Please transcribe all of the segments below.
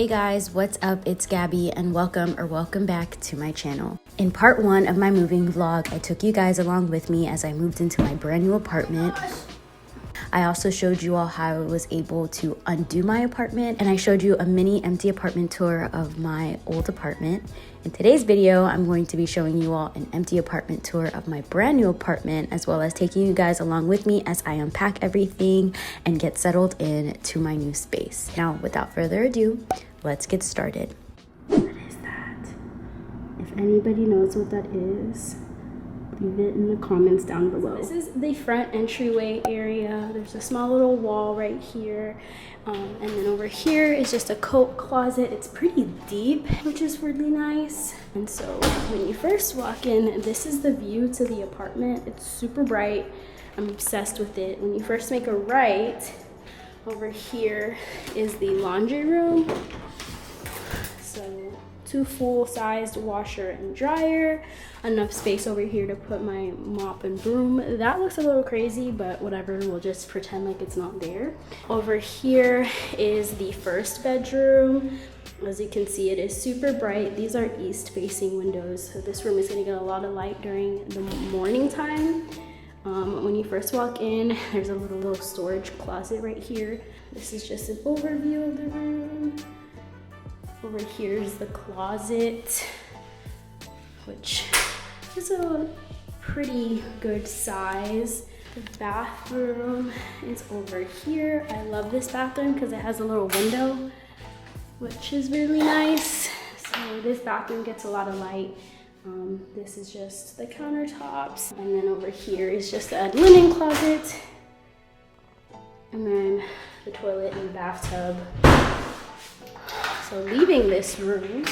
Hey guys, what's up? It's Gabby and welcome back to my channel. In part 1 of my moving vlog, I took you guys along with me as I moved into my brand new apartment. I also showed you all how I was able to undo my apartment, and I showed you a mini empty apartment tour of my old apartment. In today's video, I'm going to be showing you all an empty apartment tour of my brand new apartment, as well as taking you guys along with me as I unpack everything and get settled in to my new space. Now, without further ado, let's get started. What is that? If anybody knows what that is, leave it in the comments down below. This is the front entryway area. There's a small little wall right here. And then over here is just a coat closet. It's pretty deep, which is really nice. And so when you first walk in, this is the view to the apartment. It's super bright. I'm obsessed with it. When you first make a right, over here is the laundry room. So 2 full-sized washer and dryer, enough space over here to put my mop and broom. That looks a little crazy, but whatever, we'll just pretend like it's not there. Over here is the first bedroom. As you can see, it is super bright. These are east-facing windows, so this room is going to get a lot of light during the morning time. When you first walk in, there's a little storage closet right here. This is just an overview of the room. Over here is the closet, which is a pretty good size. The bathroom is over here. I love this bathroom because it has a little window, which is really nice. So this bathroom gets a lot of light. This is just the countertops. And then over here is just a linen closet. And then the toilet and bathtub. So leaving this room,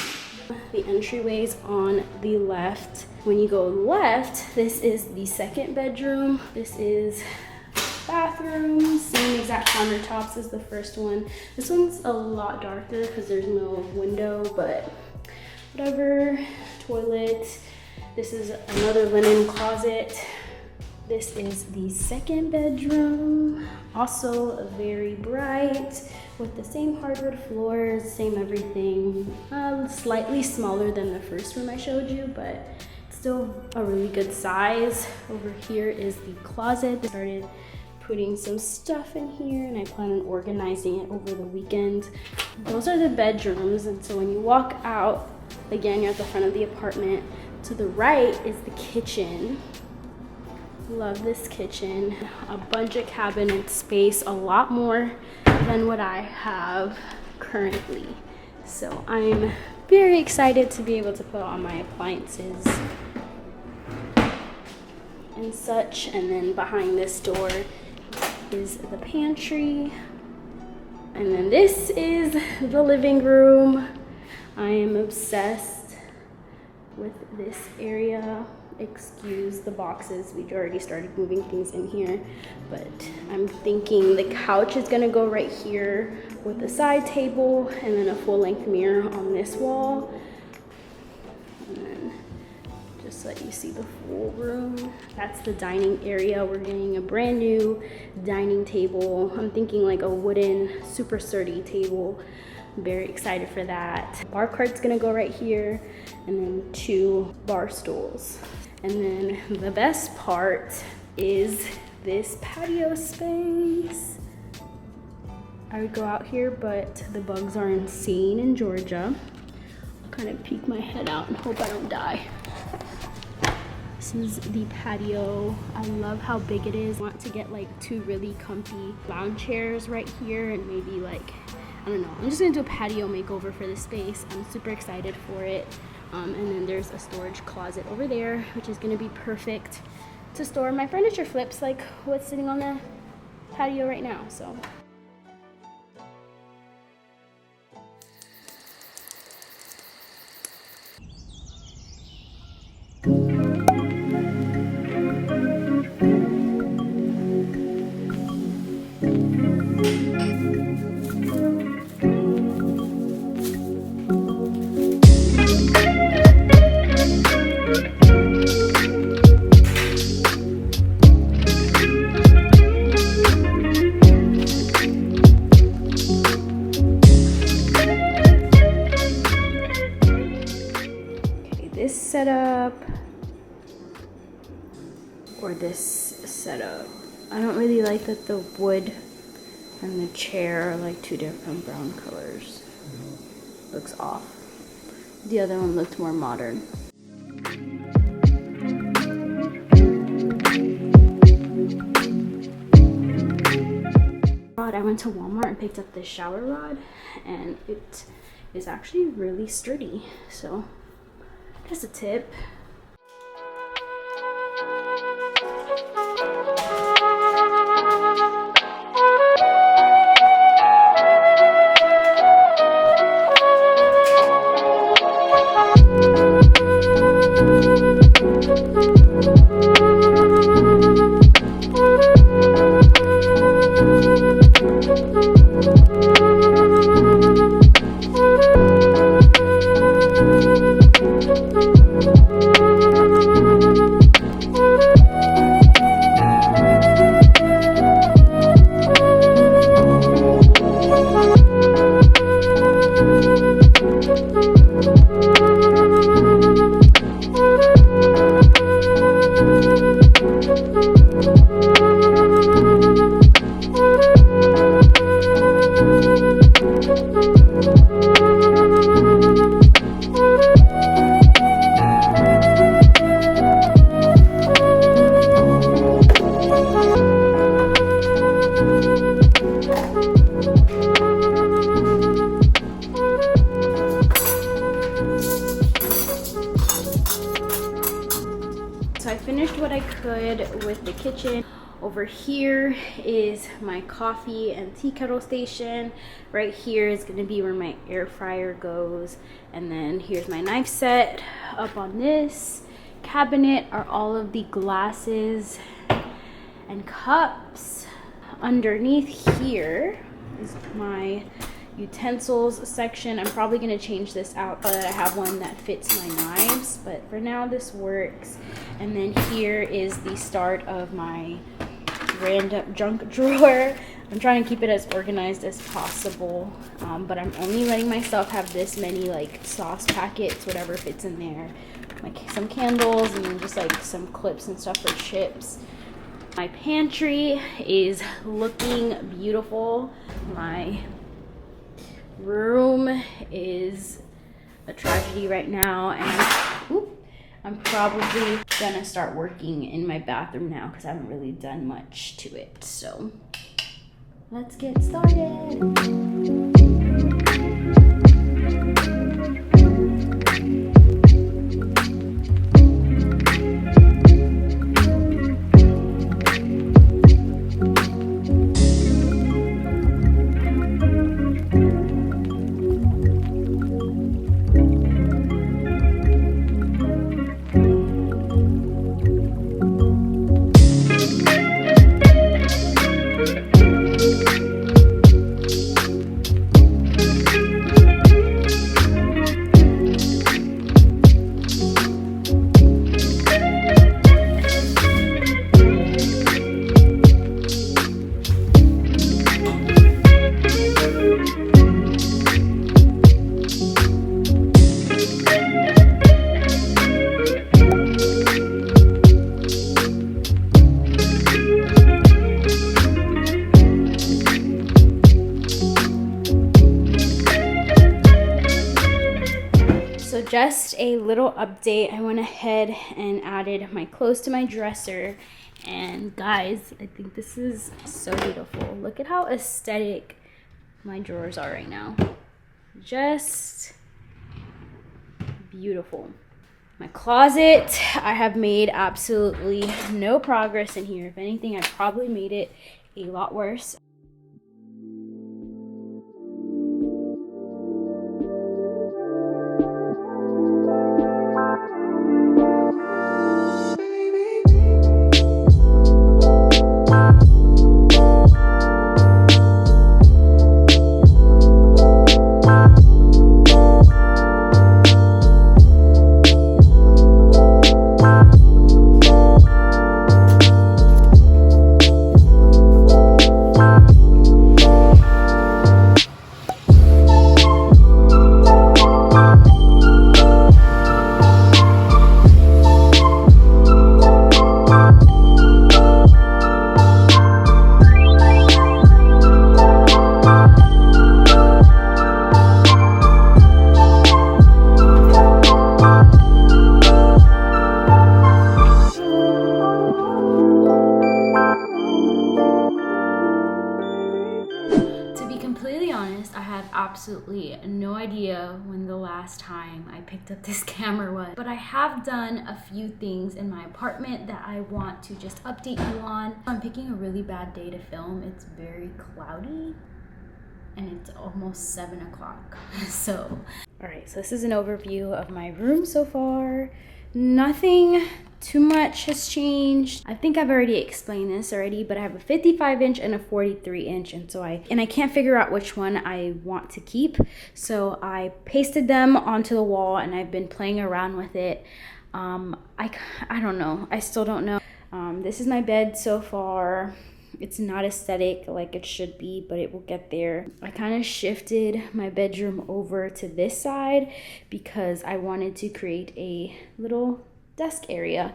the entryway's on the left. When you go left, this is the second bedroom. This is bathroom, same exact countertops as the first one. This one's a lot darker because there's no window, but whatever. Toilet. This is another linen closet. This is the second bedroom, also very bright with the same hardwood floors, same everything. Slightly smaller than the first room I showed you, but still a really good size. Over here is the closet. I started putting some stuff in here and I plan on organizing it over the weekend. Those are the bedrooms, and so when you walk out, again, you're at the front of the apartment. To the right is the kitchen. Love this kitchen. A bunch of cabinet space, a lot more than what I have currently. So I'm very excited to be able to put all my appliances and such. And then behind this door is the pantry. And then this is the living room. I am obsessed with this area. Excuse the boxes, we already started moving things in here, but I'm thinking the couch is gonna go right here with the side table and then a full-length mirror on this wall. And then just so that you see the full room, that's the dining area. We're getting a brand new dining table. I'm thinking like a wooden, super sturdy table. I'm very excited for that. Bar cart's gonna go right here, and then 2 bar stools. And then the best part is this patio space. I would go out here, but the bugs are insane in Georgia. I'll kind of peek my head out and hope I don't die. This is the patio. I love how big it is. I want to get like 2 really comfy lounge chairs right here, and maybe like, I don't know. I'm just gonna do a patio makeover for this space. I'm super excited for it. And then there's a storage closet over there, which is gonna be perfect to store my furniture flips, like what's sitting on the patio right now. So. this setup or this setup. I don't really like that the wood and the chair are like two different brown colors. Looks off. The other one looked more modern. I went to Walmart and picked up this shower rod, and it is actually really sturdy. So just a tip. What I could with the kitchen. Over here is my coffee and tea kettle station. Right here is going to be where my air fryer goes, and then here's my knife set. Up on this cabinet are all of the glasses and cups. Underneath here is my utensils section. I'm probably going to change this out, but I have one that fits my knives, but for now this works. And then here is the start of my random junk drawer. I'm trying to keep it as organized as possible, but I'm only letting myself have this many like sauce packets, whatever fits in there, like some candles, and then just like some clips and stuff for chips. My pantry is looking beautiful. My room is a tragedy right now, and I'm probably gonna start working in my bathroom now because I haven't really done much to it. So let's get started. Just a little update. I went ahead and added my clothes to my dresser, and guys, I think this is so beautiful. Look at how aesthetic my drawers are right now. Just beautiful. My closet, I have made absolutely no progress in here. If anything, I probably made it a lot worse. absolutely no idea when the last time I picked up this camera was, but I have done a few things in my apartment that I want to just update you on. I'm picking a really bad day to film. It's very cloudy and it's almost 7 o'clock. So, all right, so this is an overview of my room so far. Nothing too much has changed. I think I've already explained this already, but I have a 55-inch and a 43-inch, and I can't figure out which one I want to keep. So I pasted them onto the wall and I've been playing around with it. I don't know. I still don't know. This is my bed so far. It's not aesthetic like it should be, but it will get there. I kind of shifted my bedroom over to this side because I wanted to create a little desk area.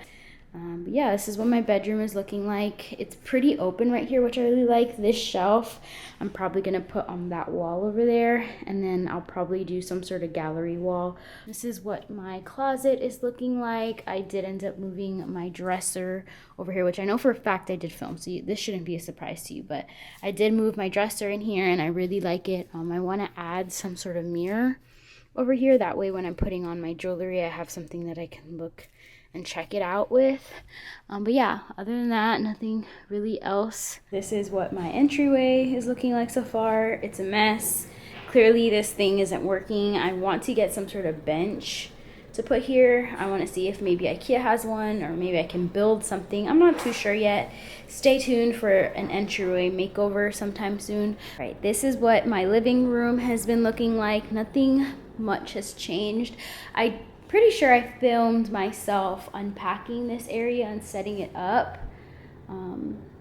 But yeah, this is what my bedroom is looking like. It's pretty open right here, which I really like. This shelf I'm probably gonna put on that wall over there, and then I'll probably do some sort of gallery wall. This is what my closet is looking like. I did end up moving my dresser over here, which I know for a fact I did film, so this shouldn't be a surprise to you, but I did move my dresser in here and I really like it. I want to add some sort of mirror over here. That way when I'm putting on my jewelry, I have something that I can look and check it out with. But yeah, other than that, nothing really else. This is what my entryway is looking like so far. It's a mess. Clearly this thing isn't working. I want to get some sort of bench to put here. I want to see if maybe IKEA has one, or maybe I can build something. I'm not too sure yet. Stay tuned for an entryway makeover sometime soon. All right, this is what my living room has been looking like. Nothing much has changed. I'm pretty sure I filmed myself unpacking this area and setting it up.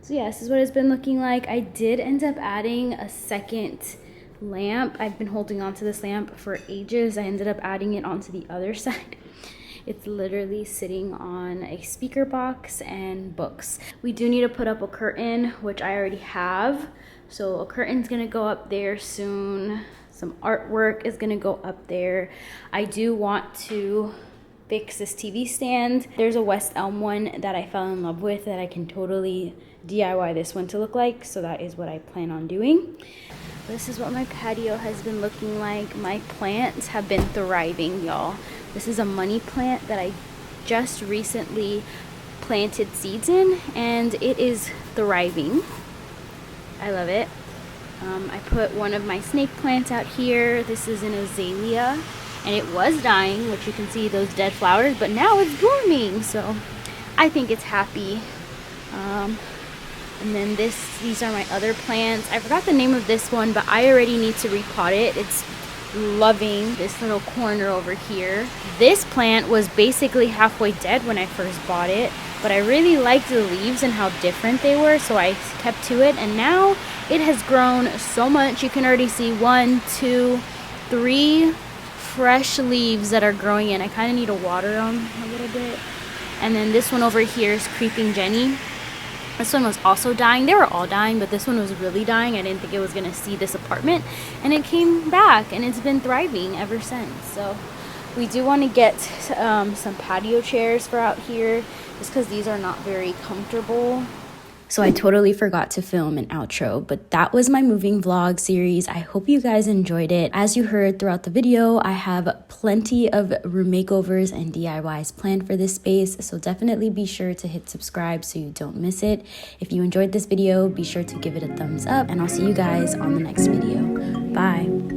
So yeah, this is what it's been looking like. I did end up adding a second lamp. I've been holding on to this lamp for ages. I ended up adding it onto the other side. It's literally sitting on a speaker box and books. We do need to put up a curtain, which I already have. So a curtain's gonna go up there soon. Some artwork is gonna go up there. I do want to fix this TV stand. There's a West Elm one that I fell in love with that I can totally DIY this one to look like. So that is what I plan on doing. This is what my patio has been looking like. My plants have been thriving, y'all. This is a money plant that I just recently planted seeds in, and it is thriving. I love it. I put one of my snake plants out here. This is an azalea, and it was dying, which you can see those dead flowers, but now it's blooming, so I think it's happy. And then these are my other plants. I forgot the name of this one, but I already need to repot it. It's loving this little corner over here. This plant was basically halfway dead when I first bought it, but I really liked the leaves and how different they were, so I kept to it, and now it has grown so much. You can already see 1, 2, 3 fresh leaves that are growing in. I kind of need to water them a little bit. And then this one over here is Creeping Jenny. This one was also dying. They were all dying, but this one was really dying. I didn't think it was going to see this apartment, and it came back, and it's been thriving ever since. So we do want to get some patio chairs for out here, just because these are not very comfortable. So I totally forgot to film an outro, but that was my moving vlog series. I hope you guys enjoyed it. As you heard throughout the video, I have plenty of room makeovers and DIYs planned for this space, so definitely be sure to hit subscribe so you don't miss it. If you enjoyed this video, be sure to give it a thumbs up, and I'll see you guys on the next video. Bye.